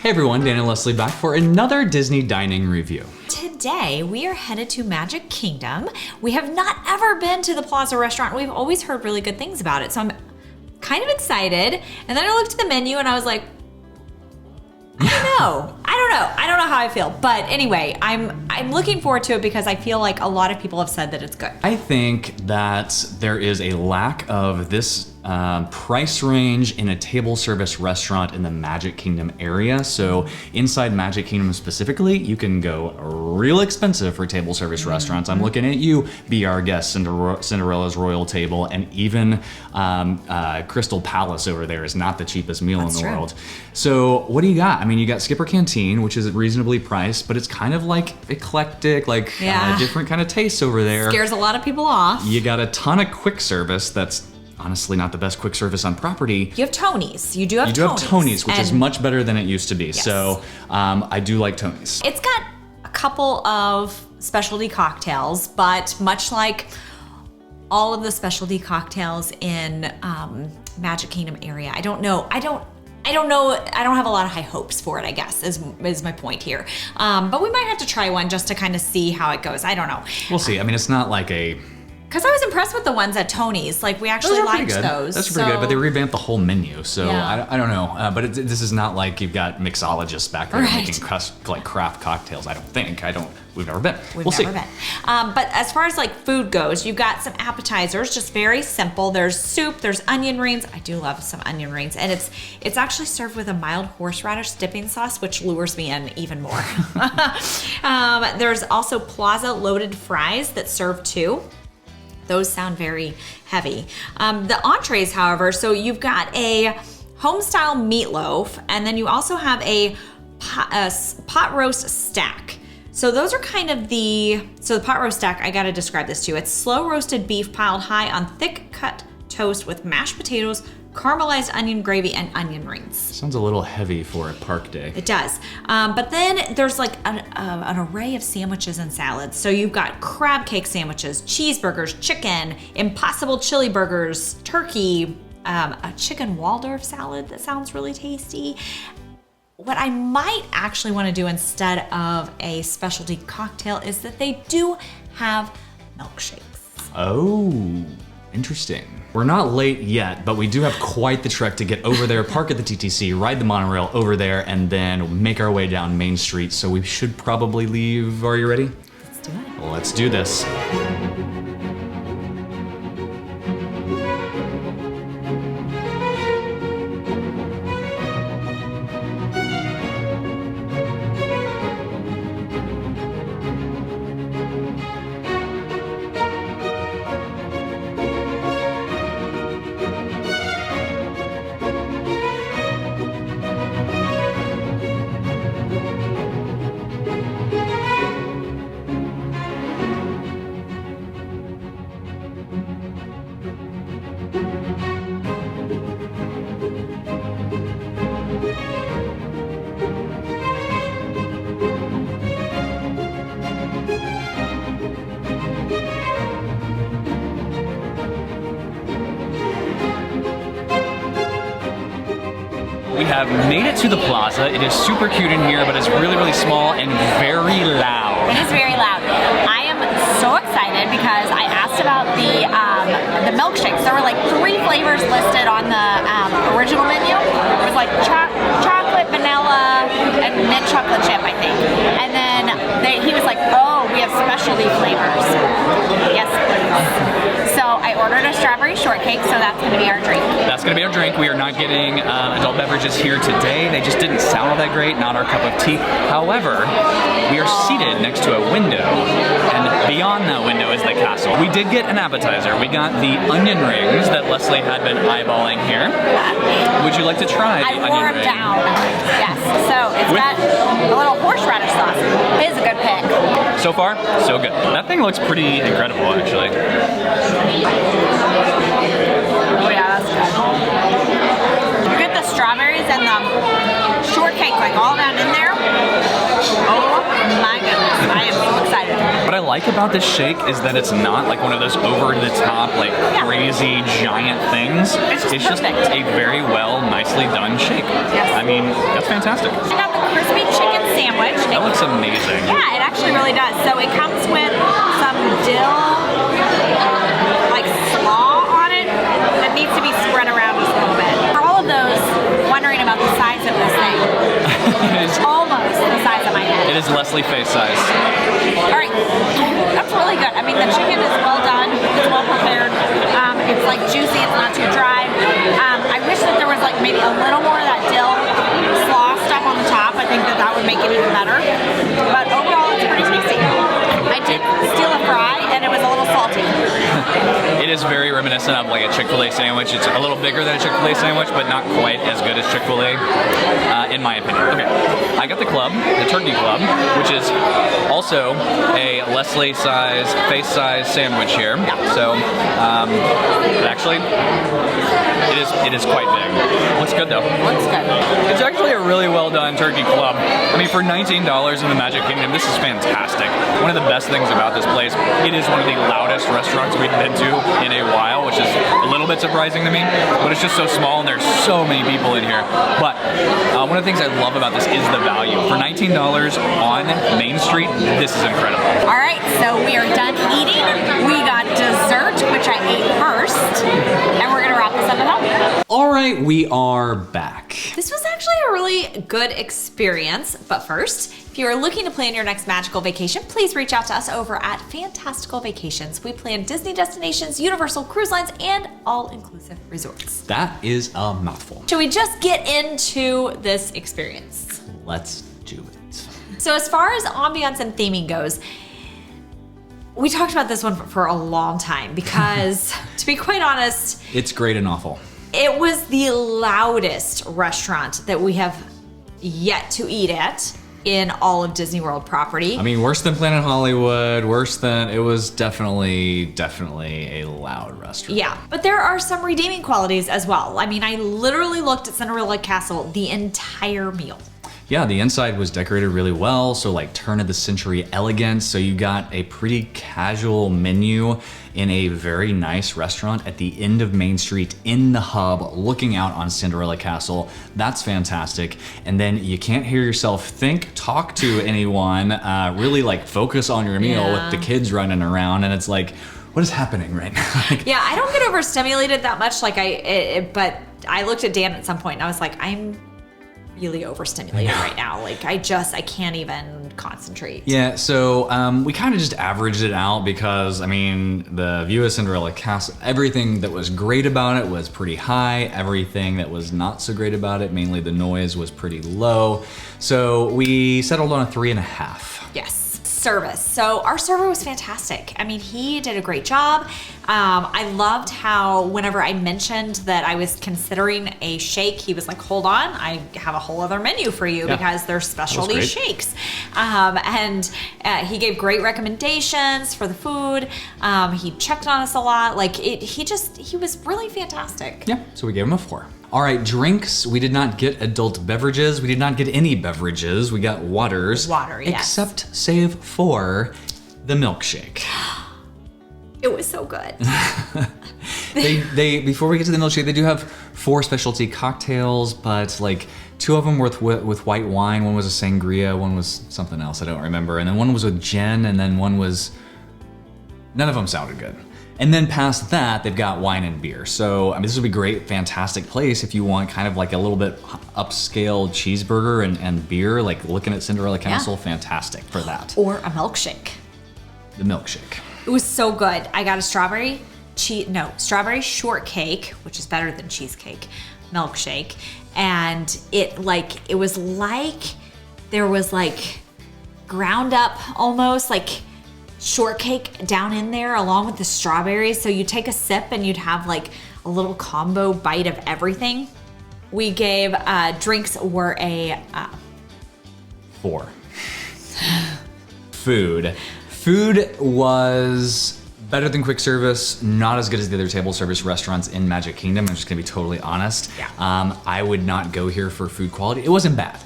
Hey everyone, Dan and Leslie back for another Disney dining review. Today, we are headed to Magic Kingdom. We have not ever been to the Plaza Restaurant. We've always heard really good things about it, so I'm kind of excited. And then I looked at the menu and I was like, I don't know how I feel. But anyway, I'm looking forward to it because I feel like a lot of people have said that it's good. I think that there is a lack of this price range in a table service restaurant in the Magic Kingdom area. So inside Magic Kingdom specifically, you can go real expensive for table service restaurants. I'm looking at you, Be Our Guest, Cinderella's Royal Table, and even Crystal Palace over there is not the cheapest meal in the world. So what do you got? I mean, you got Skipper Canteen, which is reasonably priced, but it's kind of like eclectic, like different kind of tastes over there. Scares a lot of people off. You got a ton of quick service that's honestly not the best quick service on property. You have Tony's. You do have Tony's, which is much better than it used to be. Yes. So I do like Tony's. It's got a couple of specialty cocktails, but much like all of the specialty cocktails in Magic Kingdom area, I don't know. I don't have a lot of high hopes for it, I guess, is my point here. But we might have to try one just to kind of see how it goes. I don't know. We'll see. I mean, it's not like a... Because I was impressed with the ones at Tony's. Like, we actually liked those. That's pretty good, but they revamped the whole menu, so I don't know. But this is not like you've got mixologists back there making craft cocktails. I don't think. We've never been. We'll see. But as far as like food goes, you've got some appetizers, just very simple. There's soup, there's onion rings. I do love some onion rings. And it's actually served with a mild horseradish dipping sauce, which lures me in even more. There's also Plaza loaded fries that serve too. Those sound very heavy. The entrees, however, so you've got a home-style meatloaf, and then you also have a pot roast stack. So those are kind of the pot roast stack, I gotta describe this to you. It's slow roasted beef piled high on thick cut toast with mashed potatoes, caramelized onion gravy, and onion rings. Sounds a little heavy for a park day. It does. But then there's like an array of sandwiches and salads. So you've got crab cake sandwiches, cheeseburgers, chicken, impossible chili burgers, turkey, a chicken Waldorf salad that sounds really tasty. What I might actually want to do instead of a specialty cocktail is that they do have milkshakes. Oh, interesting. We're not late yet, but we do have quite the trek to get over there, park at the TTC, ride the monorail over there, and then make our way down Main Street. So we should probably leave. Are you ready? Let's do it. Let's do this. We have made it to the plaza. It is super cute in here, but it's really, really small and very loud. It is very loud. I am so excited because I asked about the milkshakes. There were like 3 flavors listed on the original menu. It was like chocolate, vanilla, and mint chocolate chip, I think. And then he was like, oh, we have specialty flavors. Yes, please. So I ordered a strawberry shortcake, so that's going to be our drink. That's going to be our drink. We are not getting adult beverages here today. They just didn't sound all that great, not our cup of tea. However, we are seated next to a window, and beyond that window is the castle. We did get an appetizer. We got the onion rings that Leslie had been eyeballing here. Would you like to try the onion ring? I wore them down. Yes. So it's got a little horseradish sauce. It is a good pick. So far, so good. That thing looks pretty incredible, actually. Oh yeah, that's good. You get the strawberries and the shortcake like all down in there. Oh my goodness, I am so excited. What I like about this shake is that it's not like one of those over-the-top, like crazy giant things. It's just a very nicely done shake. Yes. I mean, that's fantastic. I got the crispy chicken sandwich. That looks amazing. Yeah, it actually really does. So it comes with some dill, like slaw on it that needs to be spread around just a little bit. For all of those wondering about the size of this thing, it's almost the size of my head. It is Leslie face size. All right, that's really good. I mean, the chicken is well done. It's well prepared. It's like juicy. It's not too dry. I wish that there was like maybe a little more of that dill slaw stuff on the top. I think that would make it even better. But overall, it's pretty tasty. I did steal a fry, and it was a little salty. It is very reminiscent of like a Chick-fil-A sandwich. It's a little bigger than a Chick-fil-A sandwich, but not quite as good as Chick-fil-A, in my opinion. Okay, I got the club, the turkey club, which is also a Leslie size, face size sandwich here. So, actually, it is quite big. Looks good though. Looks good. It's actually a really well done turkey club. I mean, for $19 in the Magic Kingdom, this is fantastic. One of the best things about this place, it is one of the loudest restaurants we've been to in a while, which is a little bit surprising to me, but it's just so small and there's so many people in here. But one of the things I love about this is the value. For $19 on Main Street, this is incredible. All right, so we are done eating. We got dessert, which I ate first, and we're gonna wrap this up at home. All right, we are back. This was actually a really good experience, but first, if you are looking to plan your next magical vacation, please reach out to us over at Fantastical Vacations. We plan Disney destinations, Universal cruise lines, and all-inclusive resorts. That is a mouthful. Should we just get into this experience? Let's do it. So as far as ambiance and theming goes, we talked about this one for a long time because, to be quite honest, it's great and awful. It was the loudest restaurant that we have yet to eat at in all of Disney World property. I mean, worse than Planet Hollywood, it was definitely a loud restaurant. Yeah, but there are some redeeming qualities as well. I mean, I literally looked at Cinderella Castle the entire meal. Yeah, the inside was decorated really well, so like turn of the century elegance. So you got a pretty casual menu in a very nice restaurant at the end of Main Street in the hub, looking out on Cinderella Castle. That's fantastic. And then you can't hear yourself think, talk to anyone, really like focus on your meal with the kids running around, and it's like, what is happening right now? Yeah, I don't get overstimulated that much. Like but I looked at Dan at some point and I was like, I'm really overstimulated right now. Like I can't even concentrate. Yeah, so we kind of just averaged it out because, I mean, the view of Cinderella Castle, everything that was great about it was pretty high. Everything that was not so great about it, mainly the noise, was pretty low. So we settled on a 3.5. Yes. Service. So our server was fantastic. I mean, he did a great job. I loved how whenever I mentioned that I was considering a shake, he was like, hold on, I have a whole other menu for you because there's specialty shakes. And he gave great recommendations for the food. He checked on us a lot. Like he was really fantastic. Yeah, so we gave him a 4. All right, drinks. We did not get adult beverages. We did not get any beverages. We got waters. Water, yes. Except save for the milkshake. It was so good. They before we get to the milkshake, they do have 4 specialty cocktails, but like 2 of them were with white wine. One was a sangria, one was something else, I don't remember. And then one was with gin, and then one was, none of them sounded good. And then past that, they've got wine and beer. So, I mean, this would be a great, fantastic place if you want kind of like a little bit upscale cheeseburger and beer, like looking at Cinderella Castle, fantastic for that. Or a milkshake. The milkshake. It was so good. I got a strawberry shortcake, which is better than cheesecake, milkshake. And it was like there was like ground up almost like shortcake down in there along with the strawberries. So you take a sip and you'd have like a little combo bite of everything. We gave drinks were a 4. Food was better than quick service, not as good as the other table service restaurants in Magic Kingdom. I'm just gonna be totally honest. Yeah. I would not go here for food quality. It wasn't bad.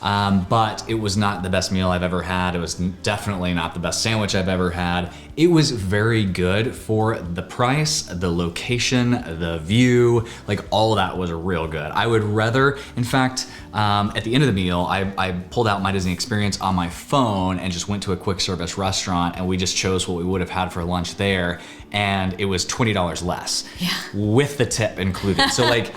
but it was not the best meal I've ever had. It was definitely not the best sandwich I've ever had. It was very good for the price, the location, the view, like all of that was real good. I would rather, in fact, at the end of the meal, I pulled out my Disney Experience on my phone and just went to a quick service restaurant, and we just chose what we would have had for lunch there, and it was $20 less with the tip included. So like,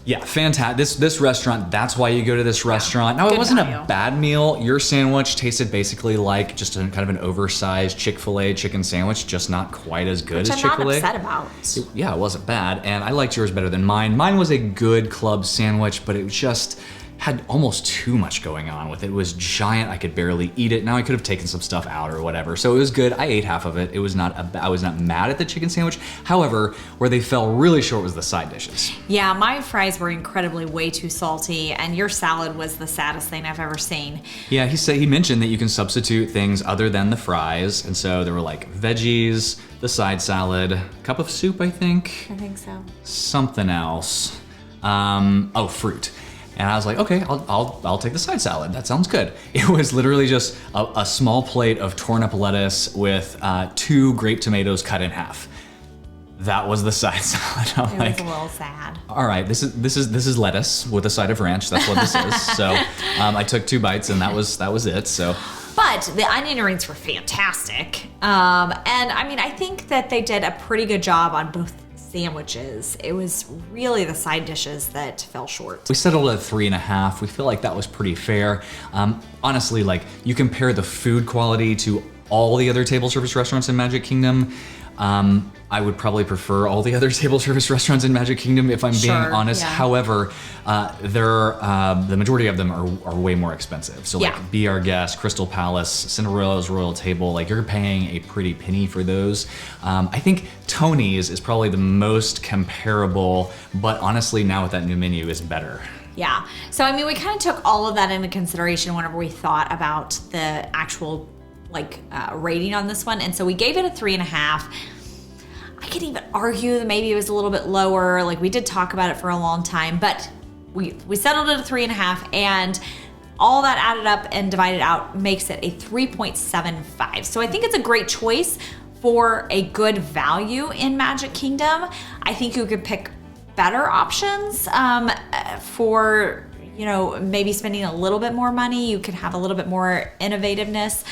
yeah, fantastic. This restaurant, that's why you go to this restaurant. Now, it wasn't a bad meal. Your sandwich tasted basically like just a kind of an oversized Chick-fil-A chicken sandwich, just not quite as good as Chick-fil-A. Which I'm not upset about. Yeah, it wasn't bad, and I liked yours better than mine. Mine was a good club sandwich, but it just had almost too much going on with it. It was giant, I could barely eat it. Now I could have taken some stuff out or whatever. So it was good, I ate half of it. It was not, I was not mad at the chicken sandwich. However, where they fell really short was the side dishes. Yeah, my fries were incredibly way too salty, and your salad was the saddest thing I've ever seen. Yeah, he mentioned that you can substitute things other than the fries. And so there were like veggies, the side salad, cup of soup, I think. I think so. Something else. Fruit. And I was like, okay, I'll take the side salad. That sounds good. It was literally just a small plate of torn up lettuce with 2 grape tomatoes cut in half. That was the side salad. It was a little sad. All right, this is lettuce with a side of ranch. That's what this is. So I took 2 bites, and that was it. So. But the onion rings were fantastic. And I mean, I think that they did a pretty good job on both sandwiches. It was really the side dishes that fell short. We settled at 3.5. We feel like that was pretty fair. Honestly, like, you compare the food quality to all the other table service restaurants in Magic Kingdom, I would probably prefer all the other table service restaurants in Magic Kingdom, if I'm being honest. Yeah. However, the majority of them are way more expensive. So like Be Our Guest, Crystal Palace, Cinderella's Royal Table, like you're paying a pretty penny for those. I think Tony's is probably the most comparable, but honestly now with that new menu is better. Yeah. So I mean, we kind of took all of that into consideration whenever we thought about the actual rating on this one, and so we gave it a 3.5. I could even argue that maybe it was a little bit lower. Like, we did talk about it for a long time, but we settled at a 3.5, and all that added up and divided out makes it a 3.75. So I think it's a great choice for a good value in Magic Kingdom. I think you could pick better options for, you know, maybe spending a little bit more money. You could have a little bit more innovativeness,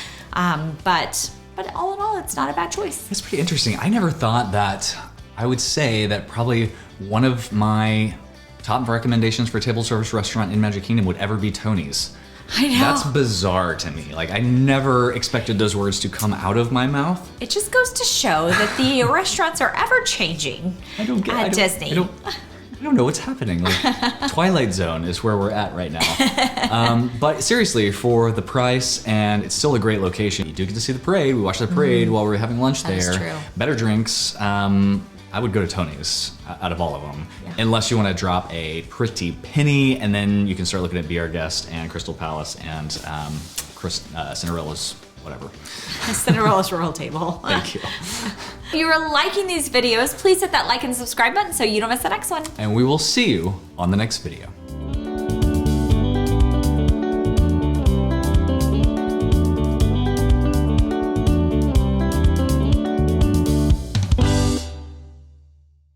but all in all, it's not a bad choice. That's pretty interesting. I never thought that. I would say that probably one of my top recommendations for a table service restaurant in Magic Kingdom would ever be Tony's. I know. That's bizarre to me. Like, I never expected those words to come out of my mouth. It just goes to show that the restaurants are ever changing at Disney. I don't know what's happening. Like, Twilight Zone is where we're at right now. But seriously, for the price, and it's still a great location. You do get to see the parade. We watched the parade while we were having lunch there. That is true. Better drinks. I would go to Tony's out of all of them. Yeah. Unless you want to drop a pretty penny, and then you can start looking at Be Our Guest and Crystal Palace and Cinderella's whatever. Cinderella's Royal Table. Thank you. If you are liking these videos, please hit that like and subscribe button so you don't miss the next one. And we will see you on the next video.